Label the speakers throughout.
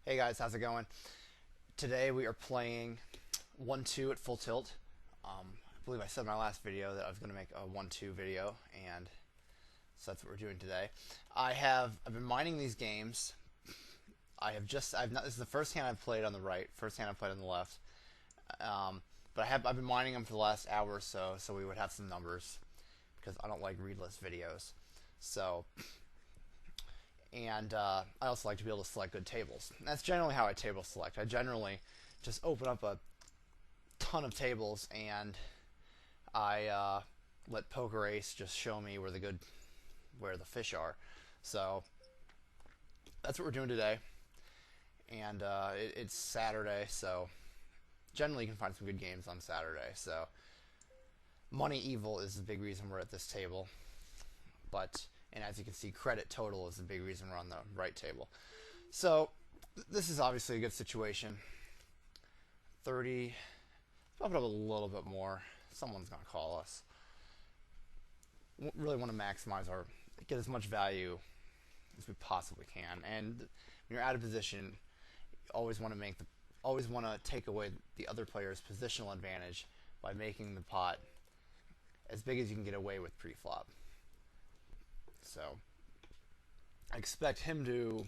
Speaker 1: Hey guys, how's it going? Today we are playing 1-2 at full tilt. I believe I said in my last video that I was going to make a 1-2 video, and so that's what we're doing today. I've been mining these games. This is the first hand I've played on the right, first hand I've played on the left. But I've been mining them for the last hour or so we would have some numbers, because I don't like readless videos. So. And I also like to be able to select good tables. And that's generally how I table select. I generally just open up a ton of tables and I let Poker Ace just show me where the fish are. So that's what we're doing today. And it's Saturday, so generally you can find some good games on Saturday. So Money Evil is the big reason we're at this table. And as you can see, credit total is the big reason we're on the right table. So this is obviously a good situation. 30, bump it up a little bit more. Someone's going to call us. Really want to maximize get as much value as we possibly can. And when you're out of position, you always want to take away the other player's positional advantage by making the pot as big as you can get away with pre-flop. So I expect him to,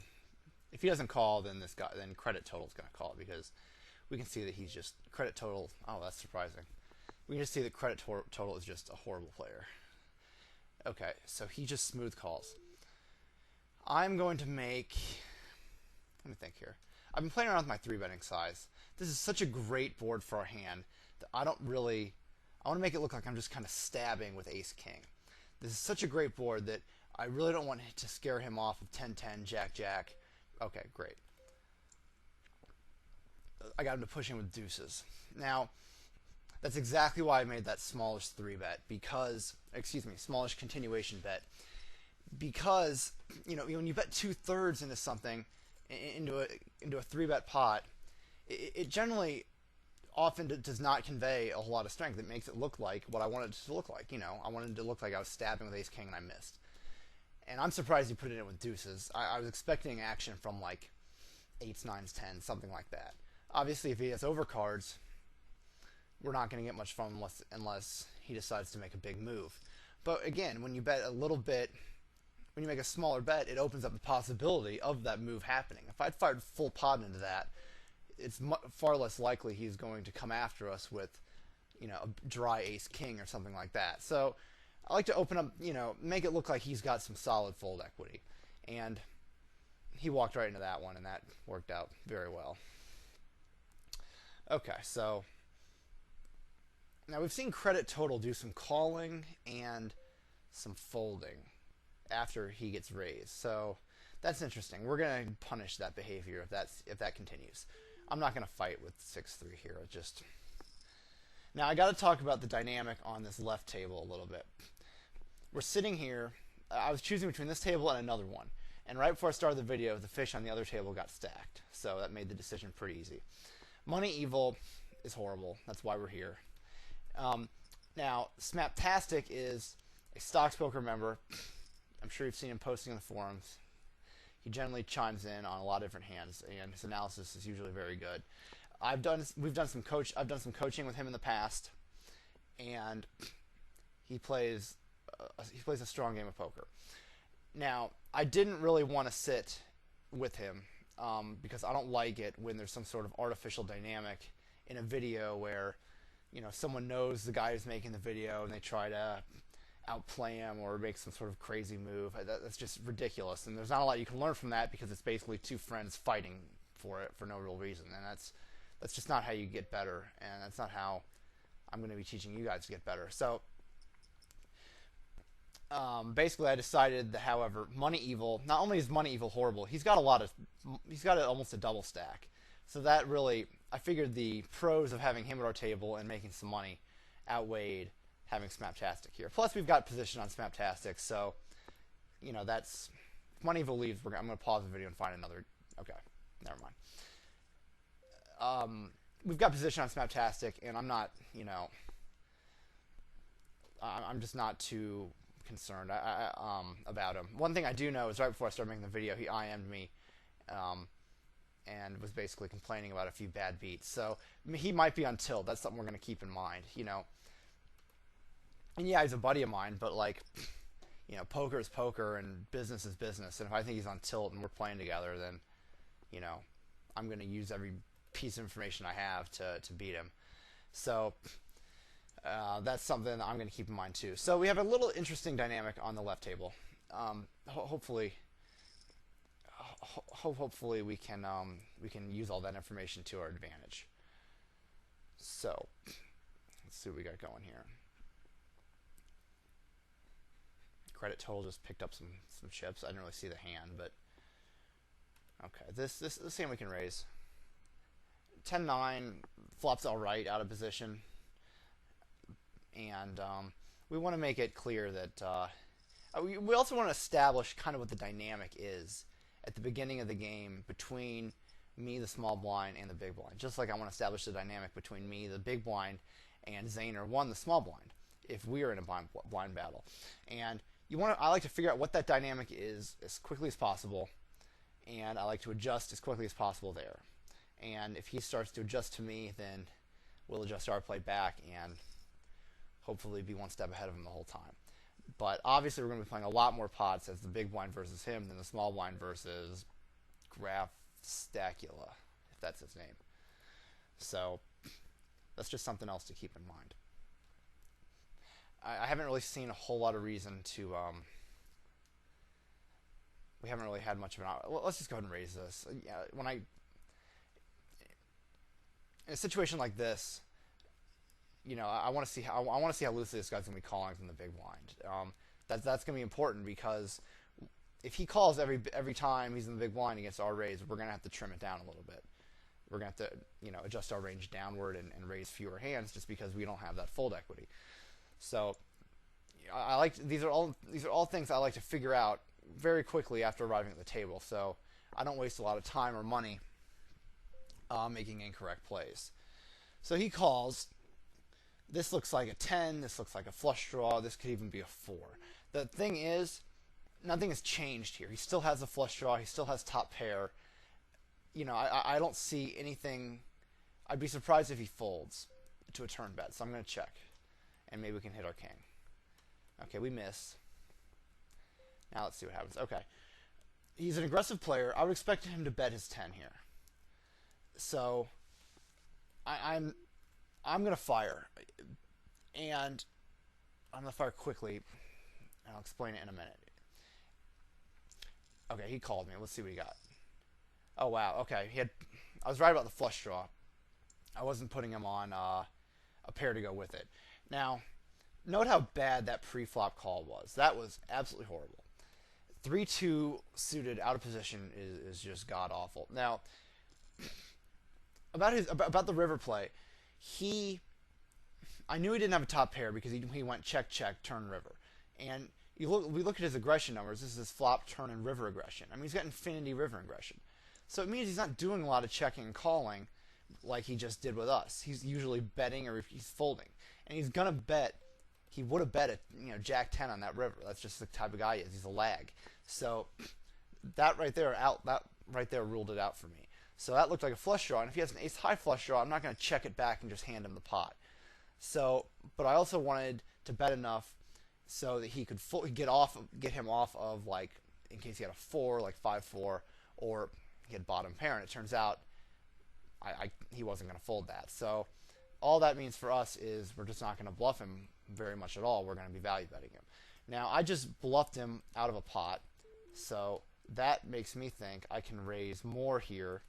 Speaker 1: if he doesn't call, then credit total is going to call, because we can see that he's just credit total. Oh, that's surprising. We can just see that credit total is just a horrible player. Okay, so he just smooth calls. I'm going to make, let me think here. I've been playing around with my 3-betting size. This is such a great board for our hand that I want to make it look like I'm just kind of stabbing with ace-king. This is such a great board that I really don't want to scare him off of 10-10, Jack-Jack. Okay, great. I got him to push in with deuces. Now, that's exactly why I made that smallish 3-bet, smallish continuation bet. Because, when you bet 2/3 into something, into a 3-bet pot, it generally often does not convey a whole lot of strength. It makes it look like what I wanted it to look like. I wanted it to look like I was stabbing with ace-king and I missed. And I'm surprised you put it in with deuces. I was expecting action from like 8s, 9s, 10s, something like that. Obviously, if he has overcards, we're not going to get much from him unless he decides to make a big move. But again, when you bet a little bit, when you make a smaller bet, it opens up the possibility of that move happening. If I'd fired full pot into that, it's far less likely he's going to come after us with, a dry ace-king or something like that. So I like to open up, make it look like he's got some solid fold equity. And he walked right into that one, and that worked out very well. Okay, so now we've seen credit total do some calling and some folding after he gets raised. So that's interesting. We're going to punish that behavior if that continues. I'm not going to fight with 6-3 here. Now I got to talk about the dynamic on this left table a little bit. We're sitting here. I was choosing between this table and another one. And right before I started the video, the fish on the other table got stacked. So that made the decision pretty easy. Money Evil is horrible. That's why we're here. Now, Smaptastic is a Stocks Poker member. I'm sure you've seen him posting on the forums. He generally chimes in on a lot of different hands, and his analysis is usually very good. I've done some coaching with him in the past, and he plays a strong game of poker. Now, I didn't really want to sit with him because I don't like it when there's some sort of artificial dynamic in a video where someone knows the guy who's making the video and they try to outplay him or make some sort of crazy move. That's just ridiculous, and there's not a lot you can learn from that because it's basically two friends fighting for it for no real reason, and that's just not how you get better, and that's not how I'm going to be teaching you guys to get better. So basically I decided that, however, Money Evil, not only is Money Evil horrible, he's got almost a double stack. So that really, I figured the pros of having him at our table and making some money outweighed having Smaptastic here. Plus, we've got position on Smaptastic, so, that's... If Money Evil leaves, I'm going to pause the video and find another... Okay, never mind. We've got position on Smaptastic, and I'm not, I'm just not too concerned about him. One thing I do know is right before I started making the video, he IM'd me, and was basically complaining about a few bad beats. So he might be on tilt. That's something we're going to keep in mind, you know. And yeah, he's a buddy of mine, but like, you know, poker is poker and business is business. And if I think he's on tilt and we're playing together, then, you know, I'm going to use every piece of information I have to beat him. So that's something I'm going to keep in mind too. So we have a little interesting dynamic on the left table. Hopefully we can use all that information to our advantage. So let's see what we got going here. Credit total just picked up some chips. I didn't really see the hand, but okay. This hand we can raise. 10-9 flops all right out of position, and we want to make it clear that we also want to establish kind of what the dynamic is at the beginning of the game between me, the small blind, and the big blind. Just like I want to establish the dynamic between me, the big blind, and Zaner, the small blind, if we are in a blind battle. And I like to figure out what that dynamic is as quickly as possible, and I like to adjust as quickly as possible there. And if he starts to adjust to me, then we'll adjust our play back and hopefully be one step ahead of him the whole time. But obviously we're going to be playing a lot more pots as the big blind versus him than the small blind versus Graf Stacula, if that's his name. So that's just something else to keep in mind. I haven't really seen a whole lot of reason to... we haven't really had much of an... Well, let's just go ahead and raise this. Yeah, in a situation like this, you know, I want to see how loosely this guy's going to be calling from the big blind. That's going to be important, because if he calls every time he's in the big blind against our raise, we're going to have to trim it down a little bit. We're going to have to, you know, adjust our range downward and raise fewer hands just because we don't have that fold equity. So these are all things I like to figure out very quickly after arriving at the table. So I don't waste a lot of time or money making incorrect plays. So he calls. This looks like a 10. This looks like a flush draw. This could even be a 4. The thing is, nothing has changed here. He still has a flush draw. He still has top pair. You know, I don't see anything. I'd be surprised if he folds to a turn bet. So I'm going to check, and maybe we can hit our king. Okay, we miss. Now let's see what happens. Okay, he's an aggressive player. I would expect him to bet his 10 here. So I'm going to fire, and I'm going to fire quickly, and I'll explain it in a minute. Okay, he called me. Let's see what he got. Oh, wow. Okay, I was right about the flush draw. I wasn't putting him on a pair to go with it. Now, note how bad that pre-flop call was. That was absolutely horrible. 3-2 suited out of position is just god-awful. Now, about the river play, I knew he didn't have a top pair because he went check, check, turn, river. And we look at his aggression numbers. This is his flop, turn, and river aggression. I mean, he's got infinity river aggression. So it means he's not doing a lot of checking and calling like he just did with us. He's usually betting or he's folding. And he's going to bet. He would have bet Jack 10 on that river. That's just the type of guy he is. He's a lag. So that right there ruled it out for me. So that looked like a flush draw. And if he has an ace-high flush draw, I'm not going to check it back and just hand him the pot. So, but I also wanted to bet enough so that he could get him off of, like, in case he had a 4, like 5-4, or he had bottom pair. And it turns out he wasn't going to fold that. So all that means for us is we're just not going to bluff him very much at all. We're going to be value betting him. Now, I just bluffed him out of a pot, so that makes me think I can raise more here.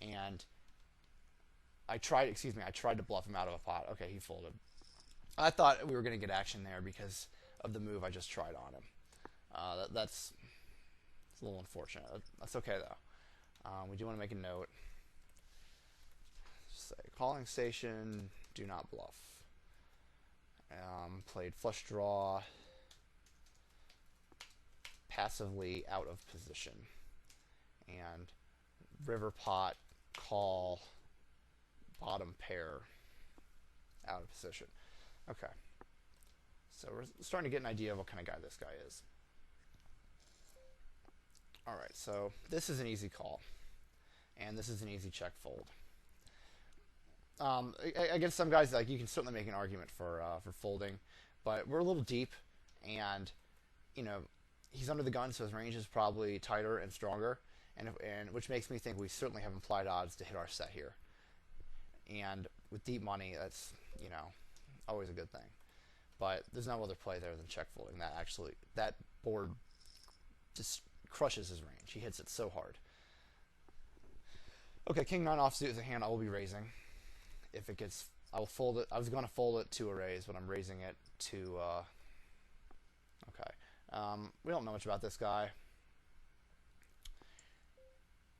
Speaker 1: And I tried to bluff him out of a pot. Okay, he folded. I thought we were going to get action there because of the move I just tried on him. That's a little unfortunate. That's okay, though. We do want to make a note. Just say, calling station, do not bluff. Played flush draw, passively out of position. And river pot, call, bottom pair, out of position. Okay. So we're starting to get an idea of what kind of guy this guy is. Alright, so this is an easy call. and this is an easy check fold. Against some guys, like, you can certainly make an argument for folding, but we're a little deep, and he's under the gun, so his range is probably tighter and stronger, and which makes me think we certainly have implied odds to hit our set here. And with deep money, that's always a good thing. But there's no other play there than check folding. That board just crushes his range. He hits it so hard. Okay, King 9 offsuit is a hand I will be raising. If it gets, I will fold it. I was going to fold it to a raise, but I'm raising it to. Okay, we don't know much about this guy.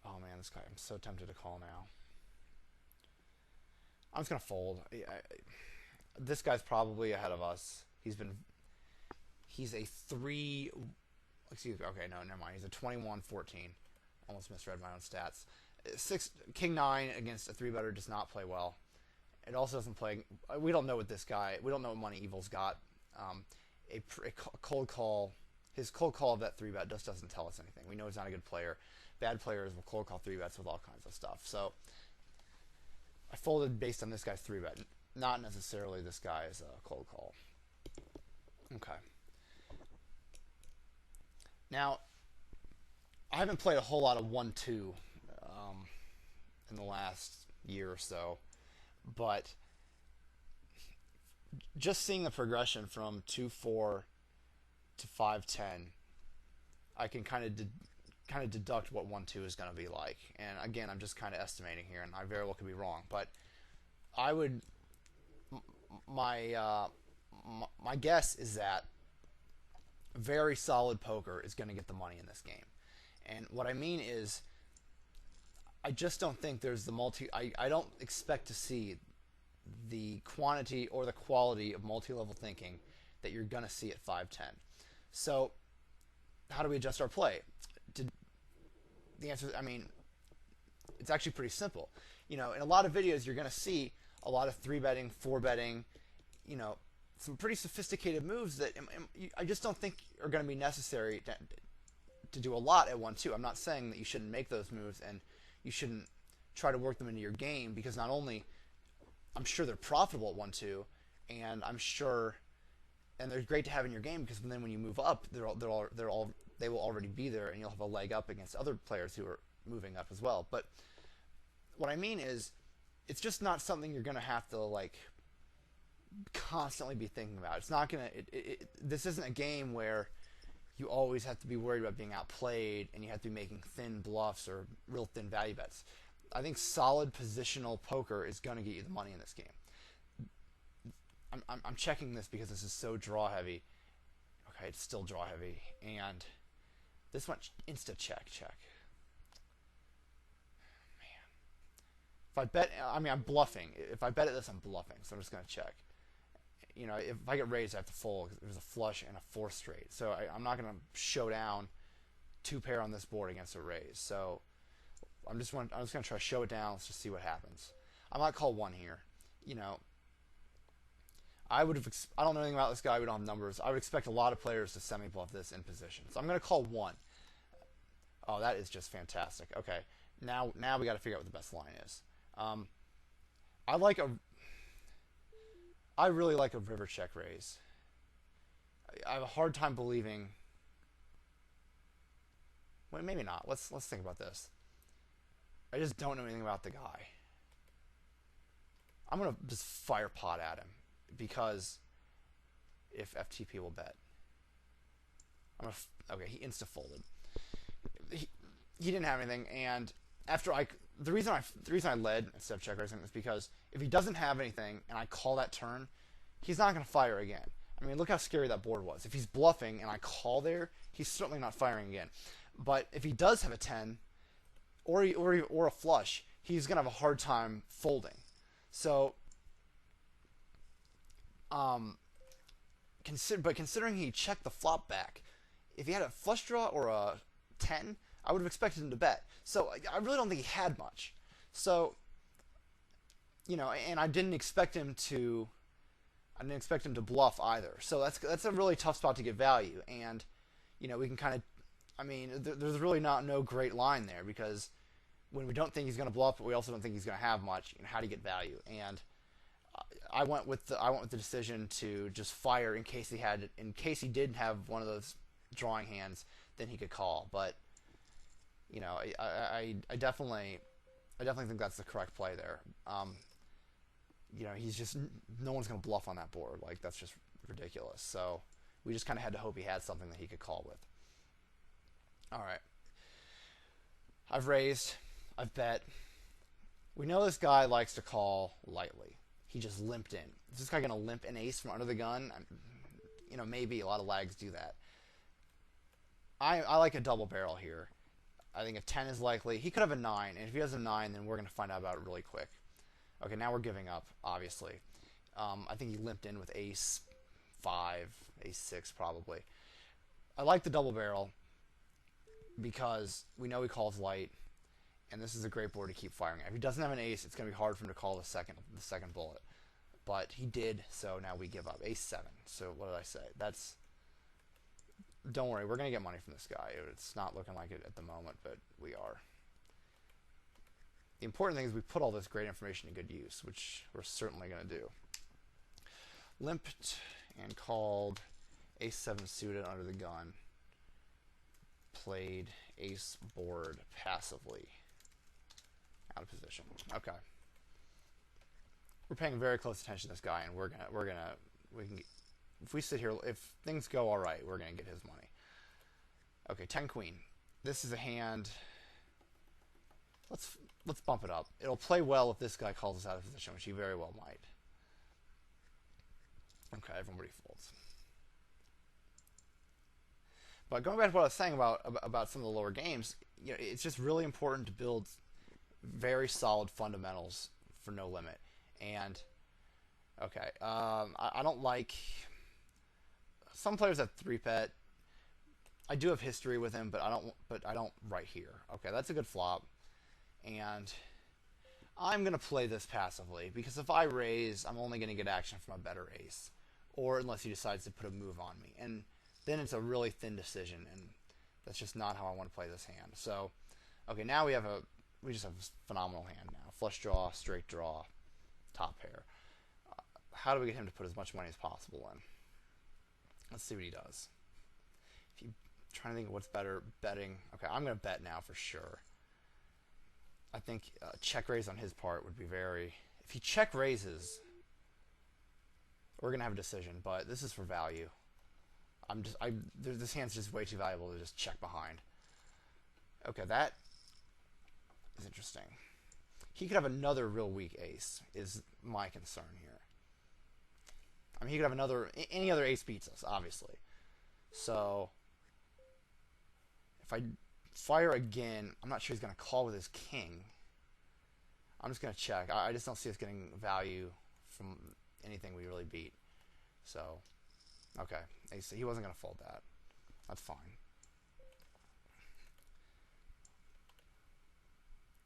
Speaker 1: Oh man, this guy! I'm so tempted to call now. I'm just gonna fold. This guy's probably ahead of us. He's a 3. Excuse me. Okay, no, never mind. He's a 21-14. Almost misread my own stats. King 9 against a 3-better does not play well. It also doesn't play. We don't know what this guy. We don't know what money Evil's got. A cold call. His cold call of that 3-bet just doesn't tell us anything. We know he's not a good player. Bad players will cold call 3-bets with all kinds of stuff. So I folded based on this guy's 3-bet, not necessarily this guy's cold call. Okay. Now, I haven't played a whole lot of 1-2 in the last year or so, but just seeing the progression from 2-4 to 5-10, I can kind of deduct what 1-2 is going to be like. And again, I'm just kind of estimating here, and I very well could be wrong. But I would, my guess is that very solid poker is going to get the money in this game. And what I mean is, I just don't think there's the I don't expect to see the quantity or the quality of multi-level thinking that you're going to see at 5-10. So how do we adjust our play? The answer is, it's actually pretty simple. In a lot of videos, you're going to see a lot of 3-betting, 4-betting, some pretty sophisticated moves that I just don't think are going to be necessary to do a lot at 1-2. I'm not saying that you shouldn't make those moves and you shouldn't try to work them into your game, because not only I'm sure they're profitable at 1-2, and I'm sure, and they're great to have in your game, because then when you move up, they will already be there, and you'll have a leg up against other players who are moving up as well. But what I mean is, it's just not something you're going to have to constantly be thinking about. It's not going to. This isn't a game where you always have to be worried about being outplayed, and you have to be making thin bluffs or real thin value bets. I think solid positional poker is going to get you the money in this game. I'm checking this because this is so draw heavy. Okay, it's still draw heavy, and this one insta check. Man, if I bet, I'm bluffing. If I bet at this, I'm bluffing. So I'm just going to check. If I get raised, I have to fold because there's a flush and a 4 straight. So I'm not going to show down 2 pair on this board against a raise. So I'm just going to try to show it down. Let's just see what happens. I might call 1 here. I don't know anything about this guy. We don't have numbers. I would expect a lot of players to semi-bluff this in position. So I'm going to call 1. Oh, that is just fantastic. Okay, now we got to figure out what the best line is. I really like a river check raise. I have a hard time believing. Wait, maybe not. Let's think about this. I just don't know anything about the guy. I'm gonna just fire pot at him, because if FTP will bet, okay, he insta folded. He didn't have anything, and the reason I led instead of check raising is because if he doesn't have anything and I call that turn, he's not going to fire again. Look how scary that board was. If he's bluffing and I call there, he's certainly not firing again. But if he does have a 10 or a flush, he's going to have a hard time folding. So, considering he checked the flop back, if he had a flush draw or a 10, I would have expected him to bet. So I really don't think he had much. So, and I didn't expect him to bluff either. So that's a really tough spot to get value. And, we can kind of, there's really no great line there, because when we don't think he's going to bluff, but we also don't think he's going to have much, how do you get value? And I went with the decision to just fire in case he did have one of those drawing hands, then he could call. But I definitely think that's the correct play there. He's just, no one's going to bluff on that board. Like, that's just ridiculous. So we just kind of had to hope he had something that he could call with. All right. I've raised. I've bet. We know this guy likes to call lightly. He just limped in. Is this guy going to limp an ace from under the gun? Maybe. A lot of lags do that. I like a double barrel here. I think if 10 is likely, he could have a 9. And if he has a 9, then we're going to find out about it really quick. Okay, now we're giving up, obviously. I think he limped in with ace 5, ace 6 probably. I like the double barrel because we know he calls light, and this is a great board to keep firing at. If he doesn't have an ace, it's going to be hard for him to call the second bullet. But he did, so now we give up. Ace 7. So what did I say? Don't worry, we're going to get money from this guy. It's not looking like it at the moment, but we are. The important thing is we put all this great information to good use, which we're certainly going to do. Limped and called ace 7 suited under the gun. Played ace board passively. Out of position. Okay. We're paying very close attention to this guy, and if we sit here, if things go all right, we're gonna get his money. Okay, 10 queen. This is a hand. Let's bump it up. It'll play well if this guy calls us out of position, which he very well might. Okay, everybody folds. But going back to what I was saying about some of the lower games, it's just really important to build very solid fundamentals for no limit. And okay, I don't like some players that 3-bet. I do have history with him, but I don't right here. Okay, that's a good flop. And I'm going to play this passively because if I raise, I'm only going to get action from a better ace. Or unless he decides to put a move on me. And then it's a really thin decision, and that's just not how I want to play this hand. So, okay, now we just have a phenomenal hand now. Flush draw, straight draw, top pair. How do we get him to put as much money as possible in? Let's see what he does. If you trying to think of what's better, betting. Okay, I'm going to bet now for sure. I think check raise on his part would be very... If he check raises, we're going to have a decision, but this is for value. This hand's just way too valuable to just check behind. Okay, that is interesting. He could have another real weak ace, is my concern here. I mean, he could have any other ace beats us, obviously. So, if I fire again, I'm not sure he's going to call with his king. I'm just going to check. I just don't see us getting value from anything we really beat. So, okay. He wasn't going to fold that. That's fine.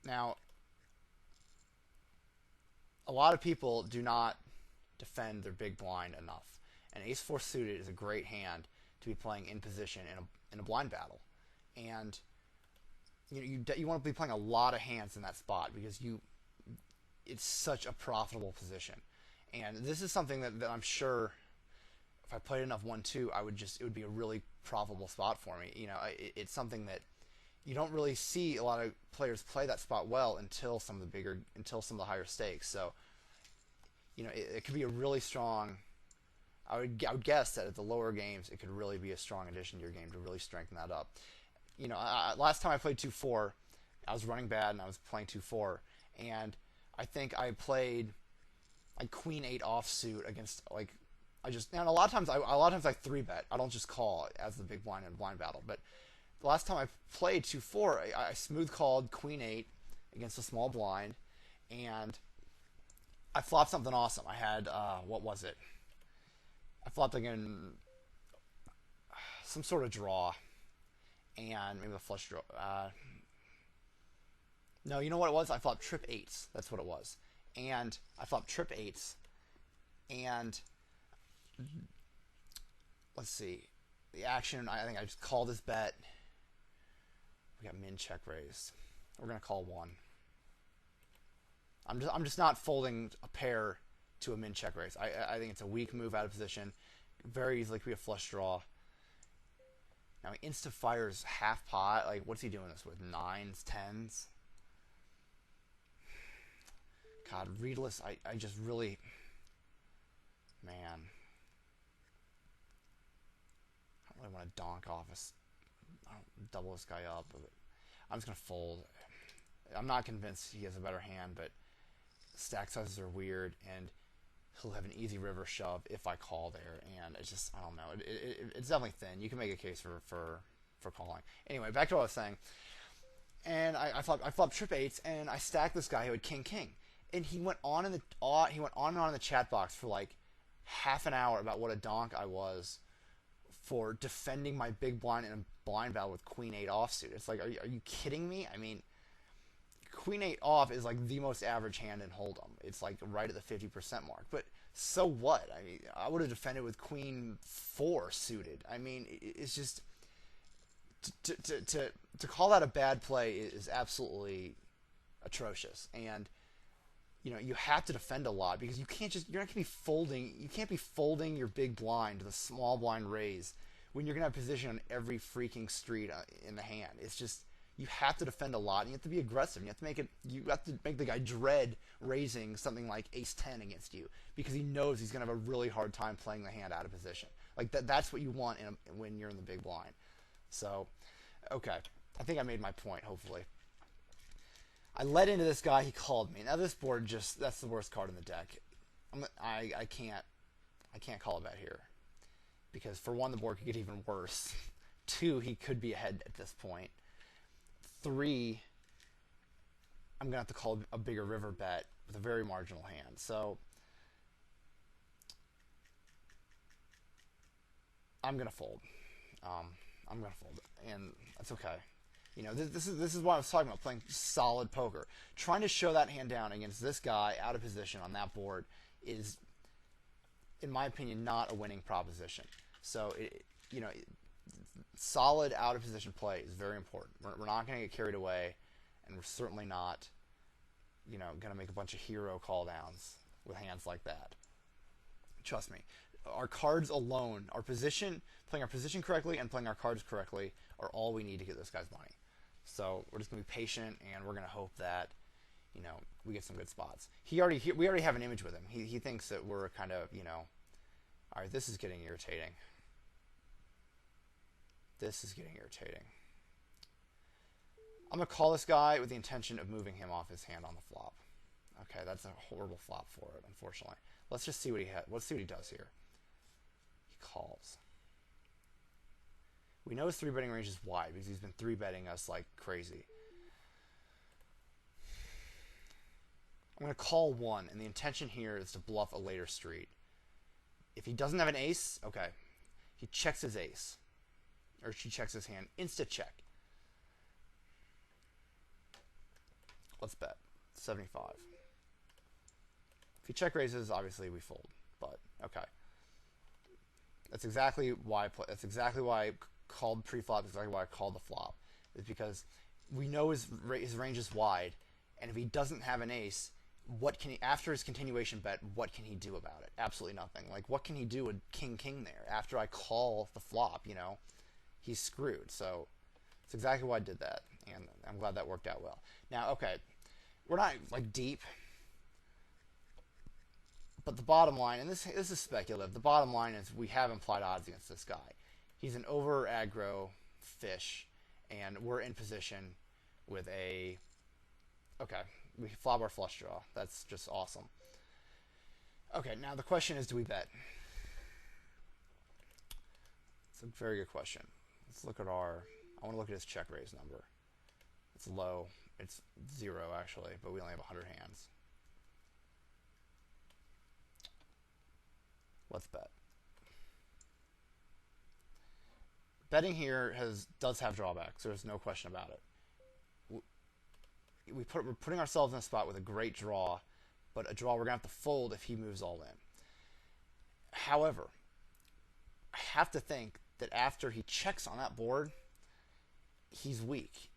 Speaker 1: Now, a lot of people do not defend their big blind enough. And ace 4 suited is a great hand to be playing in position in a blind battle. And you want to be playing a lot of hands in that spot because it's such a profitable position. And this is something that I'm sure if I played enough 1-2, it would be a really profitable spot for me. It's something that you don't really see a lot of players play that spot well until some of the higher stakes. So, it could be a really strong. I would guess that at the lower games, it could really be a strong addition to your game to really strengthen that up. Last time I played 2-4, I was running bad and I was playing 2-4, and I think I played like Queen 8 offsuit against and a lot of times I 3-bet. I don't just call as the big blind in a blind battle. But the last time I played 2-4, I smooth called Queen 8 against a small blind, and I flopped something awesome. I had what was it? I flopped again some sort of draw, and maybe a flush draw. No, you know what it was? I flopped trip 8s. That's what it was. And I flopped trip 8s, and let's see. The action, I think I just called this bet. We got min check raise. We're gonna call one. I'm just not folding a pair to a min check raise. I think it's a weak move out of position. Very easily could be a flush draw. Now he insta fires half pot. Like, what's he doing this with? 9s, 10s? God, readless. I just really, man. I don't really want to donk off double this guy up. I'm just gonna fold. I'm not convinced he has a better hand, but stack sizes are weird, and he'll have an easy river shove if I call there, and it's just, I don't know. It's definitely thin. You can make a case for calling. Anyway, back to what I was saying. And I flopped trip 8s, and I stacked this guy who had king king, and he went on and on in the chat box for like half an hour about what a donk I was for defending my big blind in a blind battle with queen 8 offsuit. It's like, are you kidding me? I mean, queen 8 off is like the most average hand in Hold'em. It's like right at the 50% mark. But so what? I mean, I would have defended with queen 4 suited. I mean, it's just to call that a bad play is absolutely atrocious. And you know, you have to defend a lot because you're not going to be folding. You can't be folding your big blind to the small blind raise when you're going to have position on every freaking street in the hand. It's just, you have to defend a lot, and you have to be aggressive. You have to make the guy dread raising something like ace 10 against you because he knows he's going to have a really hard time playing the hand out of position. Like that's what you want when you're in the big blind. So, okay, I think I made my point. Hopefully, I led into this guy. He called me. Now this board that's the worst card in the deck. I can't call a bet here because for one, the board could get even worse. 2, he could be ahead at this point. 3, I'm gonna have to call a bigger river bet with a very marginal hand. So I'm gonna fold. I'm gonna fold, and that's okay. You know, this is what I was talking about, playing solid poker. Trying to show that hand down against this guy out of position on that board is, in my opinion, not a winning proposition. So, solid out of position play is very important. We're not going to get carried away, and we're certainly not, going to make a bunch of hero call downs with hands like that. Trust me. Our cards alone, playing our position correctly and playing our cards correctly are all we need to get this guy's money. So we're just going to be patient, and we're going to hope that, we get some good spots. We already have an image with him. He thinks that we're kind of, all right, this is getting irritating. This is getting irritating. I'm going to call this guy with the intention of moving him off his hand on the flop. Okay, that's a horrible flop for it, unfortunately. Let's just see what let's see what he does here. He calls. We know his 3-betting range is wide because he's been 3-betting us like crazy. I'm going to call 1, and the intention here is to bluff a later street. If he doesn't have an ace, okay, he checks his ace. Or she checks his hand. Insta check. Let's bet. 75. If he check raises, obviously we fold. But okay. That's exactly why I called pre-flop. Exactly why I called the flop. Is because we know his range is wide, and if he doesn't have an ace, after his continuation bet, what can he do about it? Absolutely nothing. Like, what can he do with king there after I call the flop? He's screwed. So it's exactly why I did that, and I'm glad that worked out well. Now, okay, we're not like deep, but the bottom line, and this is speculative, the bottom line is we have implied odds against this guy. He's an over aggro fish, and we're in position with we flop our flush draw. That's just awesome. Okay, now the question is, do we bet? It's a very good question. Let's look at I want to look at his check raise number. It's low. It's 0 actually, but we only have 100 hands. Let's bet. Betting here does have drawbacks. There's no question about it. We're putting ourselves in a spot with a great draw, but a draw we're going to have to fold if he moves all in. However, I have to think that after he checks on that board, he's weak.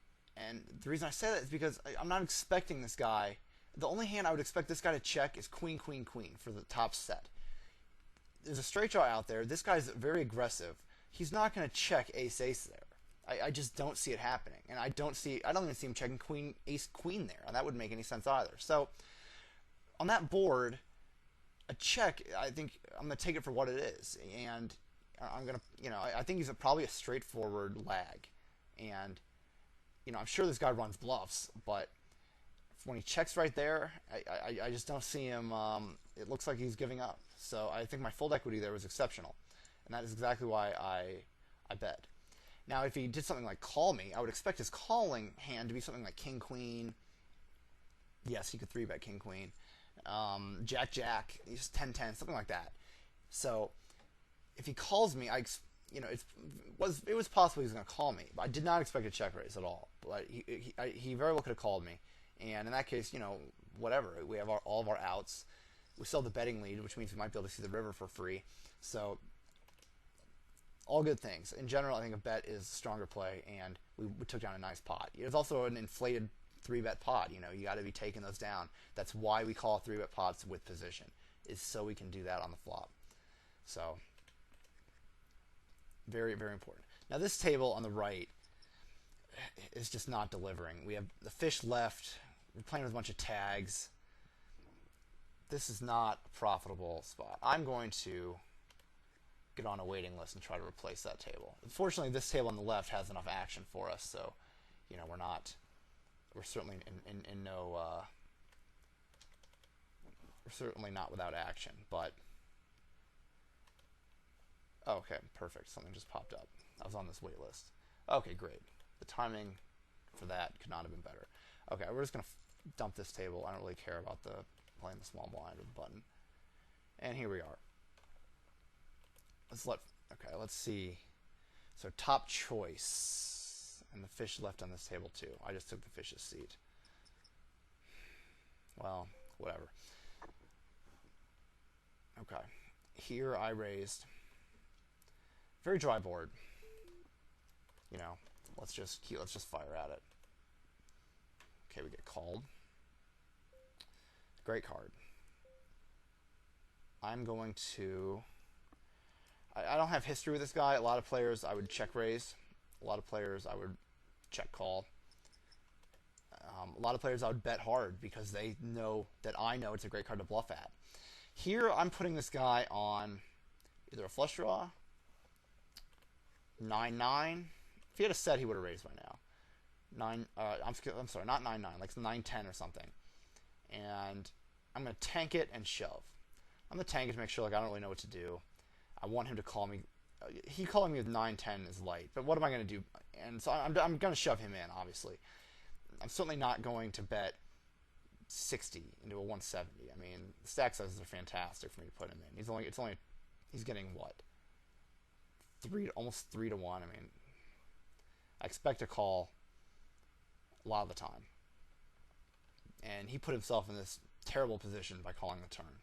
Speaker 1: And the reason I say that is because I'm not expecting this guy. The only hand I would expect this guy to check is queen, queen, queen for the top set. There's a straight draw out there. This guy's very aggressive. He's not going to check ace, ace there. I just don't see it happening. And I don't even see him checking queen, ace, queen there. And that wouldn't make any sense either. So on that board, a check, I think I'm going to take it for what it is. And I'm going to, I think he's probably a straightforward lag. And, I'm sure this guy runs bluffs, but when he checks right there, I just don't see him. It looks like he's giving up. So I think my fold equity there was exceptional. And that is exactly why I bet. Now, if he did something like call me, I would expect his calling hand to be something like king, queen. Yes, he could 3-bet king, queen. Jack, jack. He's 10-10, something like that. So if he calls me, it was possible he was going to call me. But I did not expect a check raise at all. But he very well could have called me. And in that case, whatever. We have all of our outs. We still have the betting lead, which means we might be able to see the river for free. So all good things. In general, I think a bet is stronger play, and we took down a nice pot. It's also an inflated 3-bet pot. You got to be taking those down. That's why we call 3-bet pots with position, is so we can do that on the flop. So very, very important. Now this table on the right is just not delivering. We have the fish left. We're playing with a bunch of tags. This is not a profitable spot. I'm going to get on a waiting list and try to replace that table. Unfortunately, this table on the left has enough action for us, so we're certainly in no we're certainly not without action. But okay, perfect. Something just popped up. I was on this wait list. Okay, great. The timing for that could not have been better. Okay, we're just gonna dump this table. I don't really care about playing the small blind with the button. And here we are. Let's see. So top choice, and the fish left on this table too. I just took the fish's seat. Well, whatever. Okay, here I raised. Very dry board. Let's just fire at it. Okay, we get called. Great card. I'm going to. I don't have history with this guy. A lot of players I would check raise. A lot of players I would check call. A lot of players I would bet hard because they know that I know it's a great card to bluff at. Here I'm putting this guy on either a flush draw, 9-9. If he had a set, he would have raised by now. I'm sorry, not 9-9, like 9-10 or something. And I'm going to tank it and shove. I'm going to tank it to make sure I don't really know what to do. I want him to call me. He calling me with 9-10 is light, but what am I going to do? And so I'm going to shove him in, obviously. I'm certainly not going to bet 60 into a 170. I mean, the stack sizes are fantastic for me to put him in. He's getting what? Almost 3 to 1. I mean, I expect a call a lot of the time. And he put himself in this terrible position by calling the turn.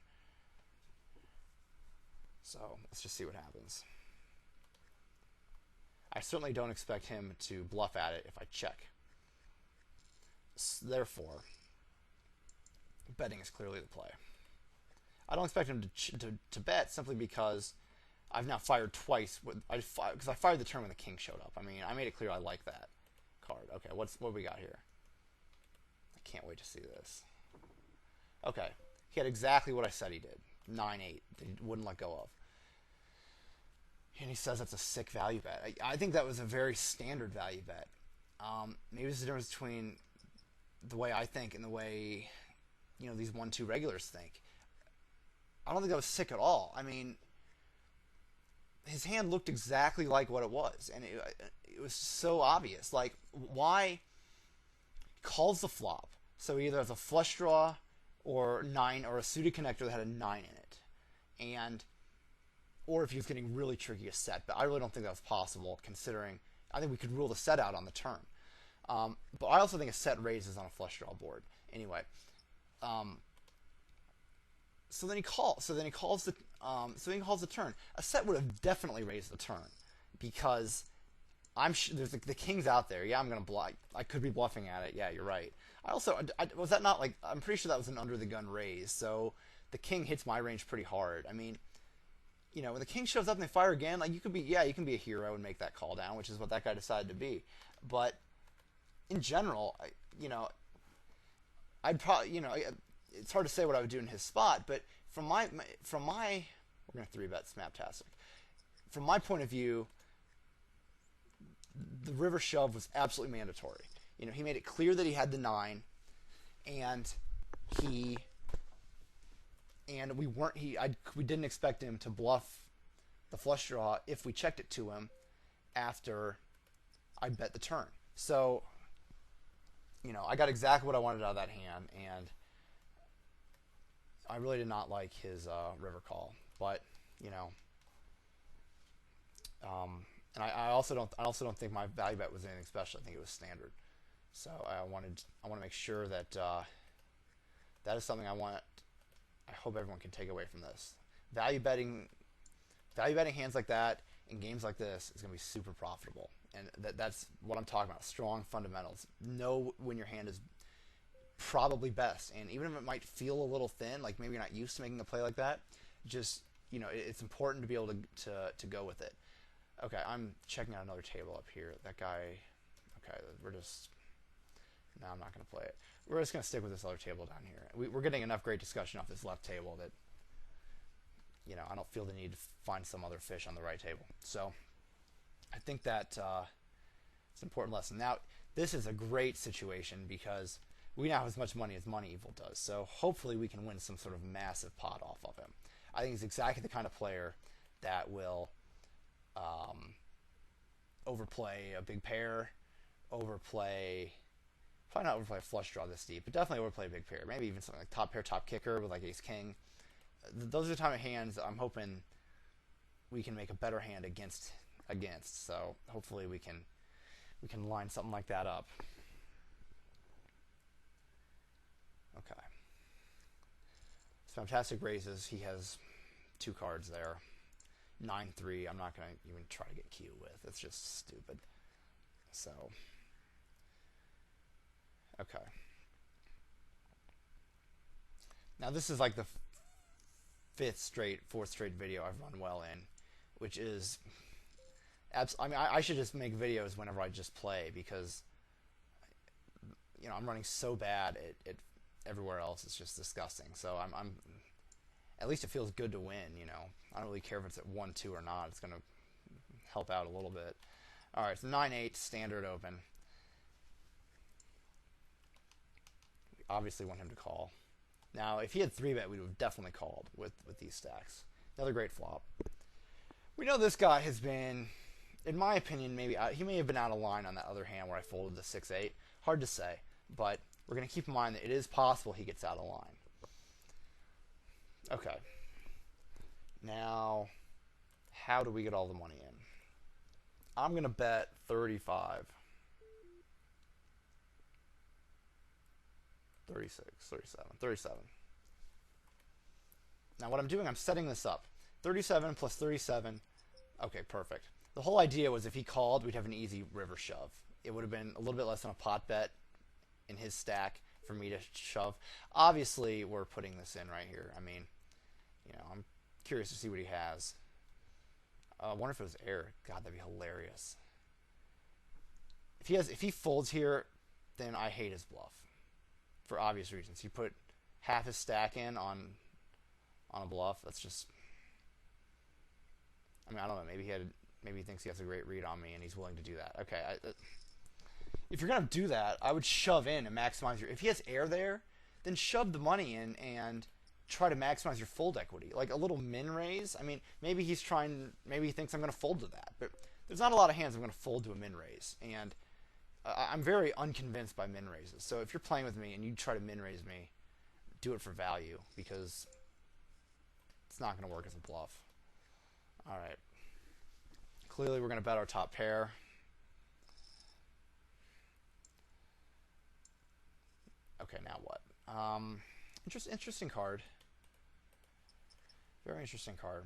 Speaker 1: So let's just see what happens. I certainly don't expect him to bluff at it if I check. Therefore, betting is clearly the play. I don't expect him to bet simply because I've now fired twice. Because I fired the turn when the king showed up. I mean, I made it clear I like that card. Okay, what we got here? I can't wait to see this. Okay, he had exactly what I said he did. 9-8 that he wouldn't let go of. And he says that's a sick value bet. I think that was a very standard value bet. Maybe there's a difference between the way I think and the way these 1-2 regulars think. I don't think that was sick at all. I mean, his hand looked exactly like what it was, and it was so obvious. Like, why calls the flop? So he either has a flush draw or 9 or a suited connector that had a 9 in it, or if he was getting really tricky, a set. But I really don't think that was possible, considering I think we could rule the set out on the turn. But I also think a set raises on a flush draw board. Anyway, so then he calls the turn. A set would have definitely raised the turn because there's the king's out there. Yeah, I'm gonna bluff. I could be bluffing at it. Yeah, you're right. I also was that not like I'm pretty sure that was an under the gun raise. So the king hits my range pretty hard. I mean, when the king shows up and they fire again, like you can be a hero and make that call down, which is what that guy decided to be. But in general, I'd probably it's hard to say what I would do in his spot, but from my we're gonna 3-bet Snaptastic. From my point of view, the river shove was absolutely mandatory. He made it clear that he had the 9, and we didn't expect him to bluff the flush draw if we checked it to him after I bet the turn. So, I got exactly what I wanted out of that hand, and I really did not like his river call. But, and I also don't think my value bet was anything special. I think it was standard. So I want to make sure that that is something I hope everyone can take away from this. Value betting hands like that in games like this is going to be super profitable, and that's what I'm talking about. Strong fundamentals. Know when your hand is probably best, and even if it might feel a little thin, like maybe you're not used to making a play like that, just it's important to be able to go with it. Okay, I'm checking out another table up here. That guy. Okay, no, I'm not going to play it. We're just going to stick with this other table down here. We're getting enough great discussion off this left table that, I don't feel the need to find some other fish on the right table. So I think that it's an important lesson. Now, this is a great situation because we now have as much money as Money Evil does. So hopefully we can win some sort of massive pot off of him. I think he's exactly the kind of player that will overplay a big pair, probably not overplay a flush draw this deep, but definitely overplay a big pair. Maybe even something like top pair, top kicker with like ace king. Those are the type of hands I'm hoping we can make a better hand against. So hopefully we can line something like that up. Okay. Fantastic raises. He has 2 cards there. 9-3. I'm not going to even try to get cute with. It's just stupid. So, okay. Now this is like the 4th straight video I've run well in, which is, I mean, I should just make videos whenever I just play because, I'm running so bad at everywhere else. It's just disgusting. So I'm at least it feels good to win. I don't really care if it's at 1-2 or not. It's gonna help out a little bit. All right, so 9-8 standard open. We obviously want him to call. Now, if he had 3-bet, we would have definitely called with these stacks. Another great flop. We know this guy has been, in my opinion, he may have been out of line on that other hand where I folded the 6-8. Hard to say, but we're going to keep in mind that it is possible he gets out of line. Okay. Now, how do we get all the money in? I'm going to bet 35. 36, 37. Now what I'm doing, I'm setting this up. 37 plus 37. Okay, perfect. The whole idea was if he called, we'd have an easy river shove. It would have been a little bit less than a pot bet in his stack for me to shove. Obviously, we're putting this in right here. I mean, I'm curious to see what he has. I wonder if it was air. God, that'd be hilarious. If he folds here, then I hate his bluff. For obvious reasons. He put half his stack in on a bluff. That's just, I mean, I don't know. Maybe he thinks he has a great read on me and he's willing to do that. Okay. If you're going to do that, I would shove in and maximize if he has air there, then shove the money in and try to maximize your fold equity. Like a little min raise. I mean, maybe he thinks I'm going to fold to that, but there's not a lot of hands I'm going to fold to a min raise. And I'm very unconvinced by min raises. So if you're playing with me and you try to min raise me, do it for value because it's not going to work as a bluff. All right. Clearly, we're going to bet our top pair. Okay, now what? Interesting card. Very interesting card.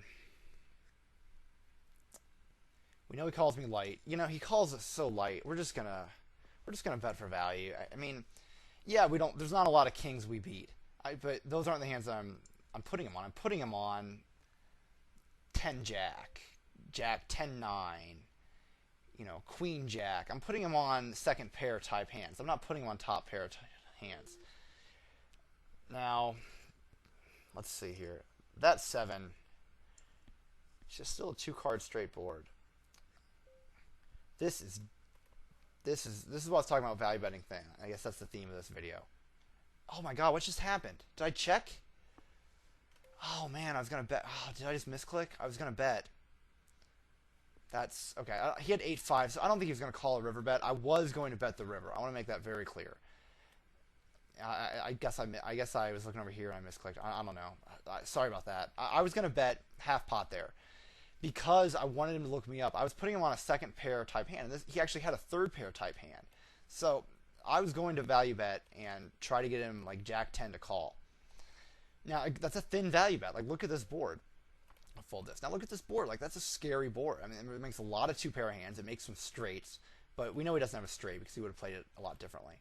Speaker 1: We know he calls me light. You know, he calls us so light. We're just gonna bet for value. I mean, yeah, we don't. There's not a lot of kings we beat. But those aren't the hands that I'm putting him on. I'm putting him on 10 Jack, Jack 10-9, you know, Queen Jack. I'm putting him on second pair type hands. I'm not putting him on top pair hands. Now, let's see here. That 7. It's just still a 2-card straight board. This is what I was talking about, value betting thing. I guess that's the theme of this video. Oh my god, what just happened? Did I check? Oh man, I was gonna bet. Oh, did I just misclick? I was gonna bet. That's okay. He had 8-5, so I don't think he was gonna call a river bet. I was going to bet the river. I want to make that very clear. I guess I was looking over here and I misclicked. I don't know. Sorry about that. I was gonna bet half pot there because I wanted him to look me up. I was putting him on a second pair type hand. And he actually had a third pair type hand. So I was going to value bet and try to get him like Jack 10 to call. Now, that's a thin value bet. Like, look at this board. I'll fold this. Now, look at this board. Like, that's a scary board. I mean, it makes a lot of 2 pair of hands. It makes some straights. But we know he doesn't have a straight because he would have played it a lot differently.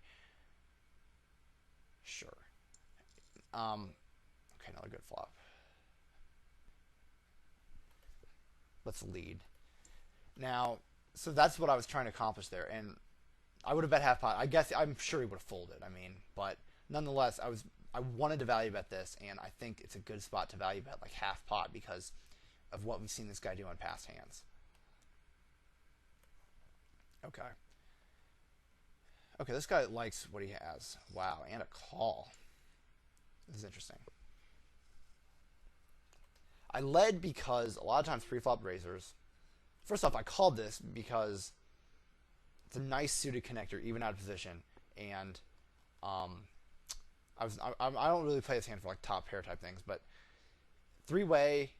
Speaker 1: Sure. Okay, another good flop. Let's lead. Now, so that's what I was trying to accomplish there. And I would have bet half pot. I guess I'm sure he would have folded. I mean, but nonetheless, I wanted to value bet this, and I think it's a good spot to value bet like half pot because of what we've seen this guy do on past hands. Okay. Okay, this guy likes what he has. Wow, and a call. This is interesting. I led because a lot of times pre-flop raisers. First off, I called this because it's a nice suited connector, even out of position, and I don't really play this hand for like top pair type things, but 3-way,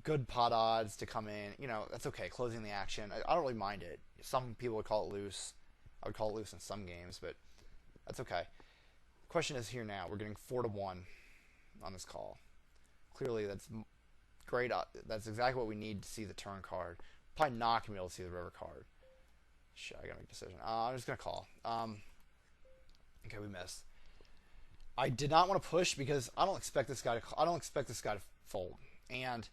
Speaker 1: good pot odds to come in. You know, that's okay. Closing the action, I don't really mind it. Some people would call it loose. I would call it loose in some games, but that's okay. The question is here now. We're getting 4-1 on this call. Clearly, that's great. That's exactly what we need to see the turn card. Probably not going to be able to see the river card. Shit, I got to make a decision. I'm just going to call. Okay, we missed. I did not want to push because I don't expect this guy to fold, and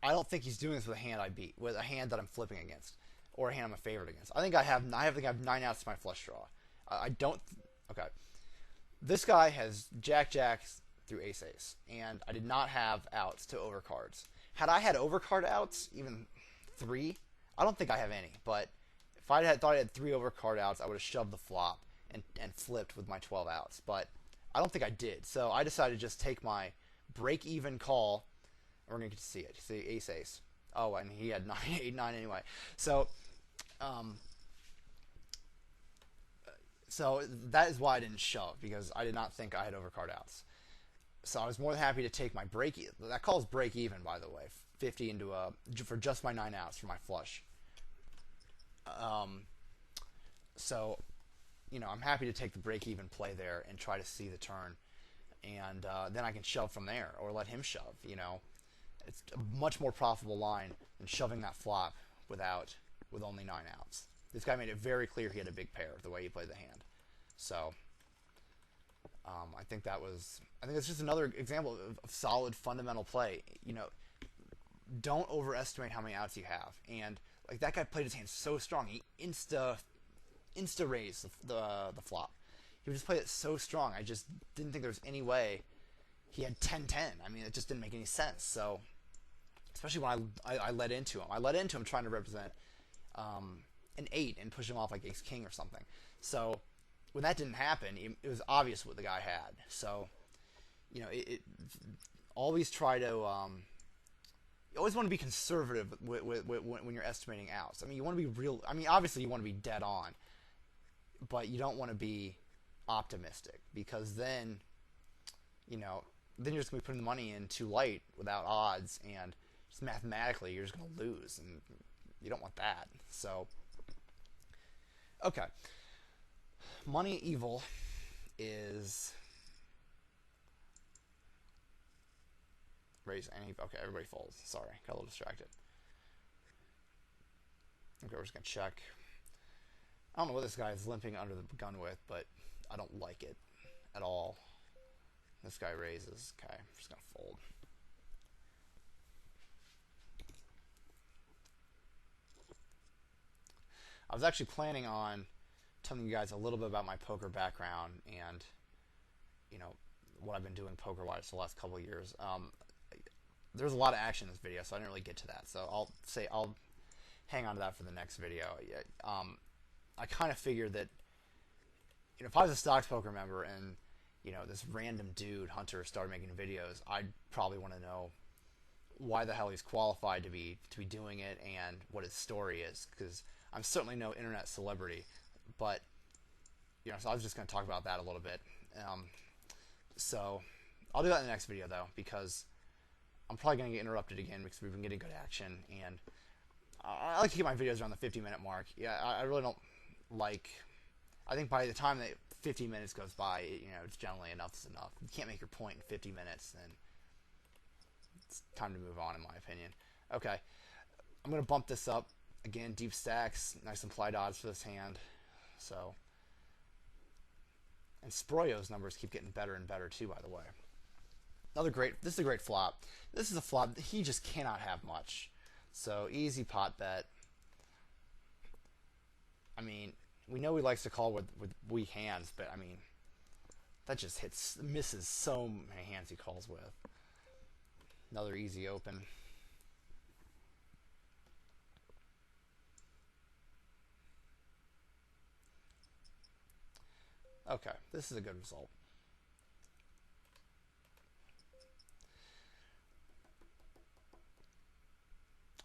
Speaker 1: I don't think he's doing this with a hand I beat, with a hand that I'm flipping against, or a hand I'm a favorite against. I think I have 9 outs to my flush draw. I don't. Okay, this guy has Jack-Jacks through Ace-Ace, and I did not have outs to overcards. Had I had overcard outs, even 3, I don't think I have any. But if I thought I had 3 overcard outs, I would have shoved the flop and flipped with my 12 outs, but I don't think I did. So I decided to just take my break-even call, and we're going to get to see it. See, Ace-Ace. Oh, and he had 8-9 anyway. So, so that is why I didn't shove, because I did not think I had overcard outs. So I was more than happy to take my break-even. That call is break-even, by the way. 50 into for just my 9 outs for my flush. So, you know, I'm happy to take the break-even play there and try to see the turn, and then I can shove from there or let him shove. You know, it's a much more profitable line than shoving that flop with only 9 outs. This guy made it very clear he had a big pair the way he played the hand. So I think it's just another example of solid fundamental play. You know, don't overestimate how many outs you have. And like that guy played his hand so strong, he insta raised the flop. He would just play it so strong. I just didn't think there was any way he had 10-10. I mean, it just didn't make any sense. So, especially when I led into him. I led into him trying to represent an 8 and push him off like ace-king or something. So, when that didn't happen, it was obvious what the guy had. So, you know, always try to... you always want to be conservative when you're estimating outs. I mean, you want to be real... I mean, obviously you want to be dead on, but you don't want to be optimistic, because then, you know, then you're just going to be putting the money in too light without odds, and just mathematically you're just going to lose, and you don't want that. So, okay. Money evil is... raise any... Okay, everybody folds. Sorry, got a little distracted. Okay, we're just going to check. I don't know what this guy is limping under the gun with, but I don't like it at all. This guy raises. Okay, I'm just going to fold. I was actually planning on telling you guys a little bit about my poker background and, you know, what I've been doing poker-wise for the last couple of years. There's a lot of action in this video, so I didn't really get to that. So I'll hang on to that for the next video. I kind of figured that, you know, if I was a Stocks Poker member and, you know, this random dude, Hunter, started making videos, I'd probably want to know why the hell he's qualified to be doing it and what his story is, because I'm certainly no internet celebrity. But, you know, so I was just going to talk about that a little bit. So I'll do that in the next video, though, because I'm probably going to get interrupted again because we've been getting good action, and I like to keep my videos around the 50-minute mark. Yeah, I really don't like... I think by the time that 50 minutes goes by, you know, it's generally enough is enough. You can't make your point in 50 minutes, then it's time to move on, in my opinion. Okay, I'm going to bump this up. Again, deep stacks, nice implied odds for this hand. So, and Sproyo's numbers keep getting better and better too, by the way. This is a great flop. This is a flop that he just cannot have much. So, easy pot bet. I mean, we know he likes to call with weak hands, but I mean, that just misses so many hands he calls with. Another easy open. Okay, this is a good result.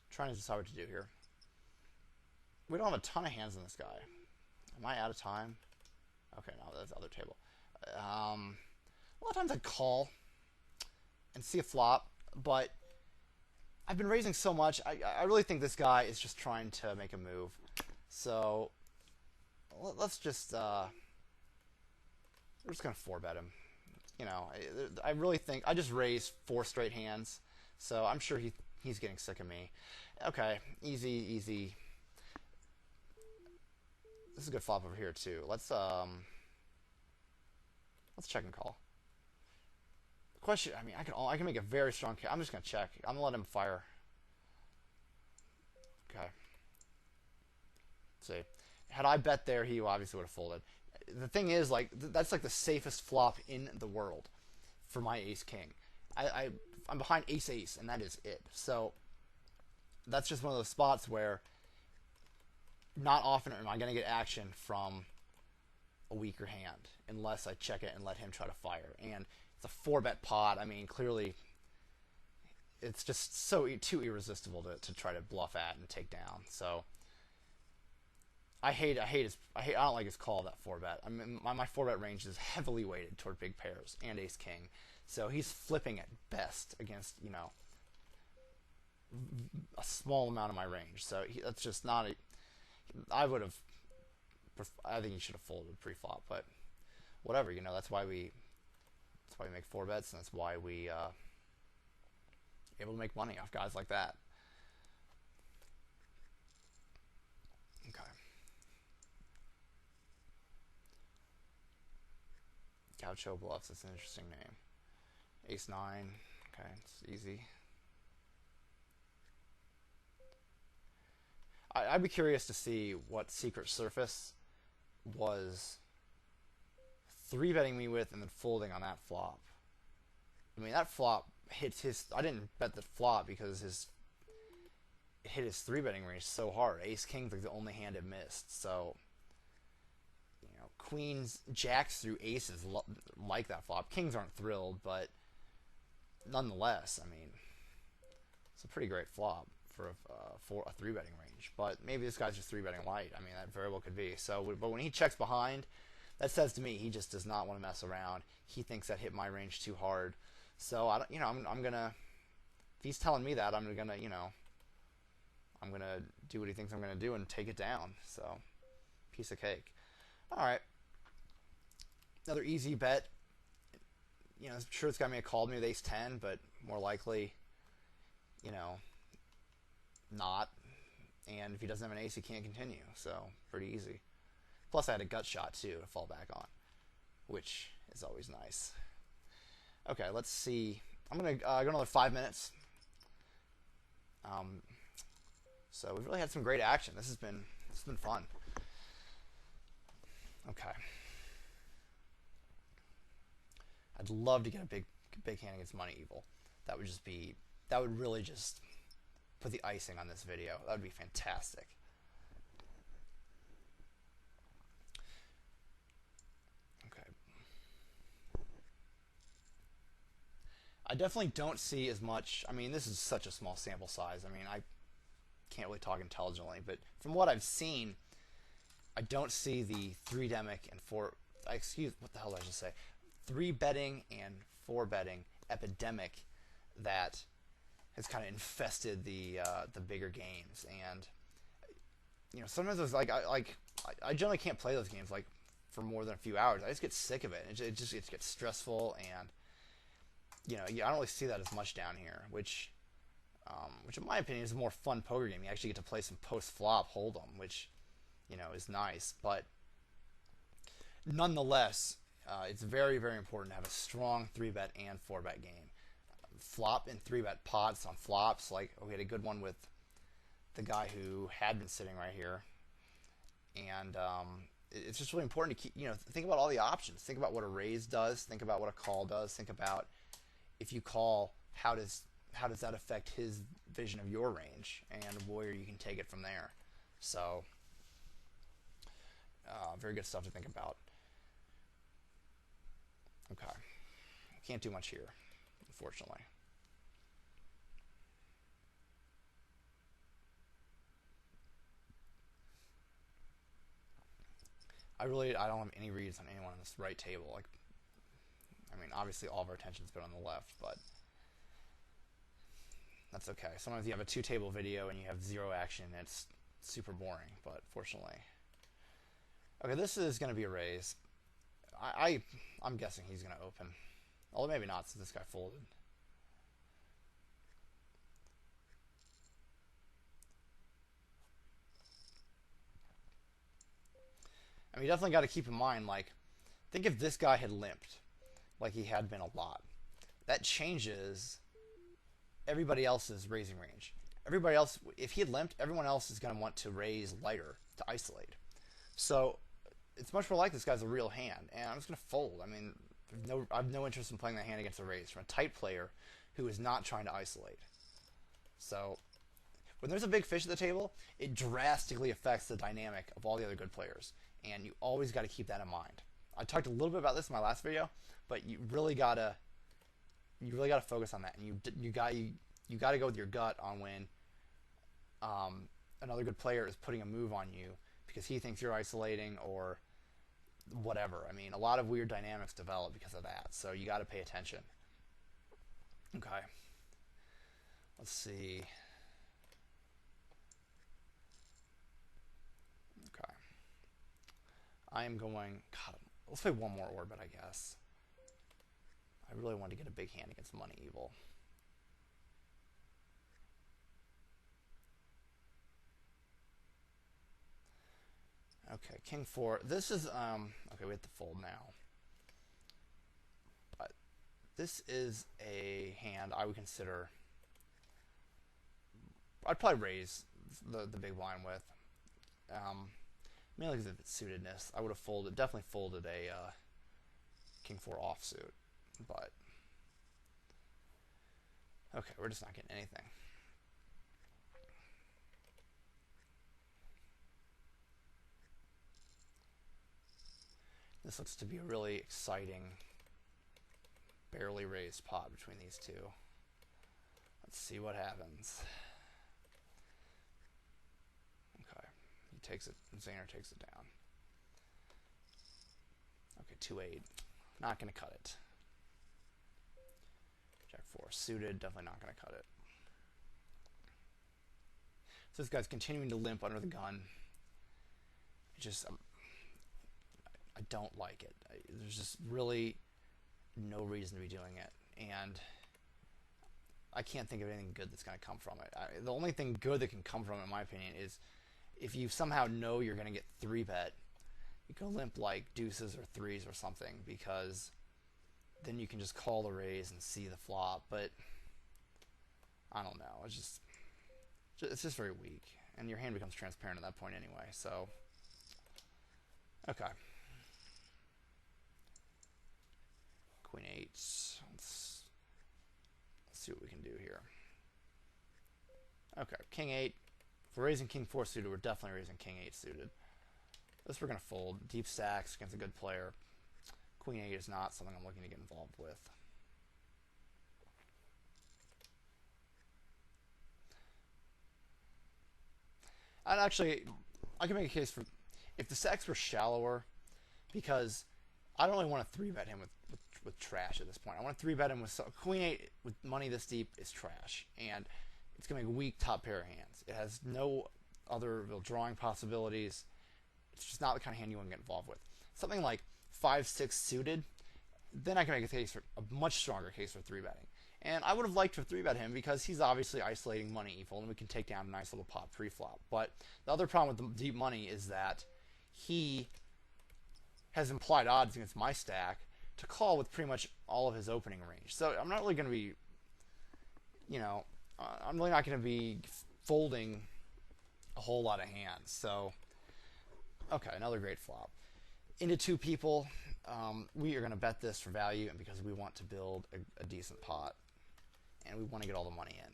Speaker 1: Trying to decide what to do here. We don't have a ton of hands in this guy. Am I out of time? Okay, no, that's the other table. A lot of times I call and see a flop, but I've been raising so much. I really think this guy is just trying to make a move. So let's just... we're just going to 4-bet him. You know, I really think... I just raised 4 straight hands, so I'm sure he's getting sick of me. Okay, easy. This is a good flop over here, too. Let's check and call. Question, I mean, I can make a very strong case. I'm just going to check. I'm going to let him fire. Okay. Let's see. Had I bet there, he obviously would have folded. The thing is, like, that's like the safest flop in the world for my ace-king. I'm behind ace-ace, and that is it. So that's just one of those spots where not often am I going to get action from a weaker hand unless I check it and let him try to fire. And it's a 4-bet pot. I mean, clearly it's just too irresistible to try to bluff at and take down. So I don't like his call of that 4-bet. I mean, my 4-bet range is heavily weighted toward big pairs and ace-king. So he's flipping at best against, you know, a small amount of my range. So that's just not a... I think he should have folded pre-flop, but whatever, you know, that's why we make 4 bets, and that's why we able to make money off guys like that. Okay. Gaucho Bluffs, that's an interesting name. Ace-9, okay, it's easy. I'd be curious to see what secret surface was 3-betting me with and then folding on that flop. I mean, that flop hits his... I didn't bet the flop because it hit his 3-betting range so hard. Ace-king's like the only hand it missed. So, you know, queens, jacks through aces like that flop. Kings aren't thrilled, but nonetheless, I mean, it's a pretty great flop for a 3-betting range. But maybe this guy's just 3-betting light. I mean, that very well could be. So, but when he checks behind, that says to me he just does not want to mess around. He thinks that hit my range too hard. So I don't, you know, I'm gonna... If he's telling me that, I'm gonna, you know, I'm gonna do what he thinks I'm gonna do and take it down. So, piece of cake. All right. Another easy bet. You know, I'm sure this guy may have called me with ace-10, but more likely, you know, not. and if he doesn't have an ace, he can't continue. So pretty easy. Plus, I had a gut shot too to fall back on, which is always nice. Okay, let's see. I'm gonna go another 5 minutes. So we've really had some great action. This has been fun. Okay. I'd love to get a big hand against Money Evil. That would really just put the icing on this video. That would be fantastic. Okay. I definitely don't see as much. I mean, this is such a small sample size. I mean, I can't really talk intelligently, but from what I've seen, I don't see the 3-demic and 4. What the hell did I just say? 3-betting and 4-betting epidemic that has kind of infested the bigger games. And sometimes it's like I generally can't play those games like for more than a few hours. I just get sick of it. It gets stressful, and I don't really see that as much down here, which in my opinion is a more fun poker game. You actually get to play some post-flop hold'em, which is nice. But nonetheless, it's very, very important to have a strong 3-bet and 4-bet game. Flop and 3-bet pots on flops. Like, we had a good one with the guy who had been sitting right here, and it's just really important to keep think about all the options. Think about what a raise does. Think about what a call does. Think about, if you call, how does that affect his vision of your range and where you can take it from there. So very good stuff to think about. Okay, can't do much here, unfortunately. I don't have any reads on anyone on this right table. Like, I mean, obviously all of our attention's been on the left, but that's okay. Sometimes you have a 2-table video and you have 0 action and it's super boring, but fortunately. Okay, this is going to be a raise. I'm guessing he's going to open. Although maybe not, since this guy folded. I mean, you definitely got to keep in mind, like, think if this guy had limped, like he had been a lot. That changes everybody else's raising range. Everybody else, if he had limped, everyone else is going to want to raise lighter to isolate. So it's much more like this guy's a real hand, and I'm just going to fold. I mean, I have no interest in playing that hand against a raise from a tight player who is not trying to isolate. So when there's a big fish at the table, it drastically affects the dynamic of all the other good players, and you always got to keep that in mind. I talked a little bit about this in my last video, but you really gotta focus on that, and you got to go with your gut on when another good player is putting a move on you because he thinks you're isolating or whatever. I mean, a lot of weird dynamics develop because of that, so you got to pay attention. Okay, let's see. Okay, I am going. God, let's play one more orbit, I guess. I really want to get a big hand against Money Evil. Okay, King 4. This is okay, we have to fold now. But this is a hand I would consider. I'd probably raise the big blind with. Mainly because of its suitedness. I would have definitely folded a King 4 offsuit. But okay, we're just not getting anything. This looks to be a really exciting, barely raised pot between these two. Let's see what happens. Okay, he takes it, Zayner takes it down. Okay, 2-8. Not going to cut it. Jack 4 suited, definitely not going to cut it. So this guy's continuing to limp under the gun. Just, I don't like it. There's just really no reason to be doing it. And I can't think of anything good that's going to come from it. The only thing good that can come from it, in my opinion, is if you somehow know you're going to get 3-bet, you can limp like deuces or threes or something, because then you can just call the raise and see the flop. But I don't know. It's just very weak, and your hand becomes transparent at that point anyway. So, okay. Queen 8. Let's see what we can do here. Okay, King 8. If we're raising King 4 suited, we're definitely raising King 8 suited. This we're going to fold. Deep stacks against a good player. Queen 8 is not something I'm looking to get involved with. I can make a case for if the stacks were shallower, because I don't really want to 3-bet him with trash at this point. I want to 3-bet him with Queen 8 with money this deep is trash, and it's going to be a weak top pair of hands. It has no other real drawing possibilities. It's just not the kind of hand you want to get involved with. Something like 5-6 suited, then I can make a much stronger case for 3-betting. And I would have liked to 3-bet him because he's obviously isolating money evil, and we can take down a nice little pot pre-flop. But the other problem with the deep money is that he has implied odds against my stack to call with pretty much all of his opening range. So I'm not really going to be, I'm really not going to be folding a whole lot of hands. So, okay, another great flop. Into 2 people, we are going to bet this for value and because we want to build a decent pot. And we want to get all the money in.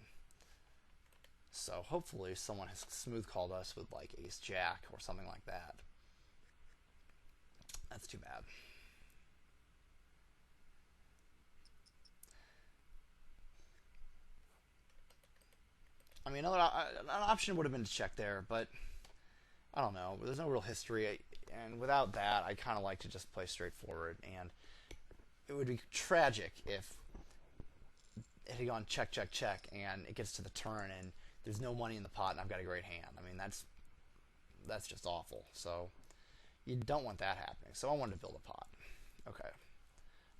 Speaker 1: So hopefully someone has smooth called us with like ace jack or something like that. That's too bad. I mean, an option would have been to check there, but I don't know. There's no real history, and without that, I kind of like to just play straightforward. And it would be tragic if it had gone check, check, check, and it gets to the turn, and there's no money in the pot, and I've got a great hand. I mean, that's just awful. So you don't want that happening. So I wanted to build a pot. Okay,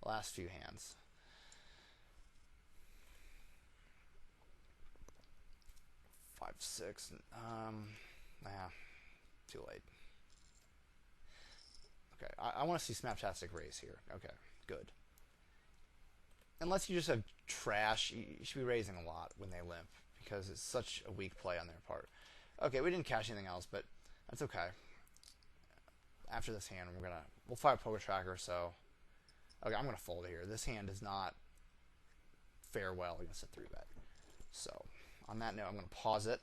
Speaker 1: last few hands. Five, 6. Too late. Okay, I want to see Snaptastic raise here. Okay, good. Unless you just have trash, you should be raising a lot when they limp, because it's such a weak play on their part. Okay, we didn't cash anything else, but that's okay. After this hand, we'll fire Poker Tracker, so okay, I'm gonna fold here. This hand does not fare well against a 3-bet. So on that note, I'm gonna pause it.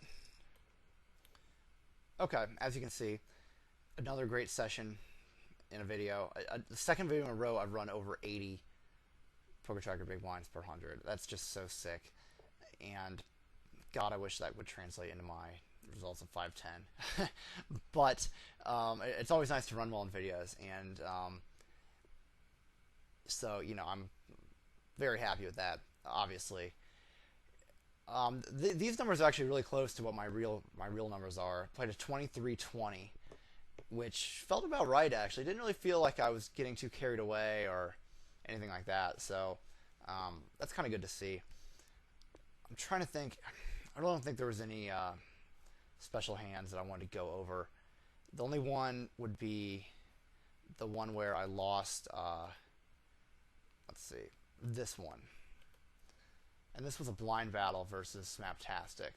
Speaker 1: Okay, as you can see, another great session in a video. The second video in a row I've run over 80 Poker Tracker big blinds per 100. That's just so sick. And God, I wish that would translate into my results of 510. But it's always nice to run well in videos, and so I'm very happy with that. Obviously, these numbers are actually really close to what my real numbers are. I played a 23-20, which felt about right. Actually, didn't really feel like I was getting too carried away or anything like that. So that's kind of good to see. I'm trying to think. I don't think there was any special hands that I wanted to go over. The only one would be the one where I lost. Let's see, this one. And this was a blind battle versus Snaptastic.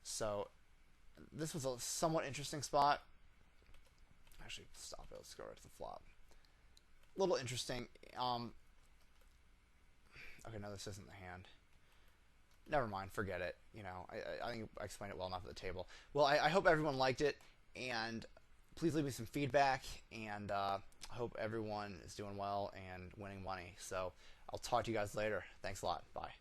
Speaker 1: So this was a somewhat interesting spot. Actually, stop it. Let's go right to the flop. A little interesting. Okay, no, this isn't the hand. Never mind, forget it. I think I explained it well enough at the table. Well, I hope everyone liked it, and please leave me some feedback, and I hope everyone is doing well and winning money. So I'll talk to you guys later. Thanks a lot. Bye.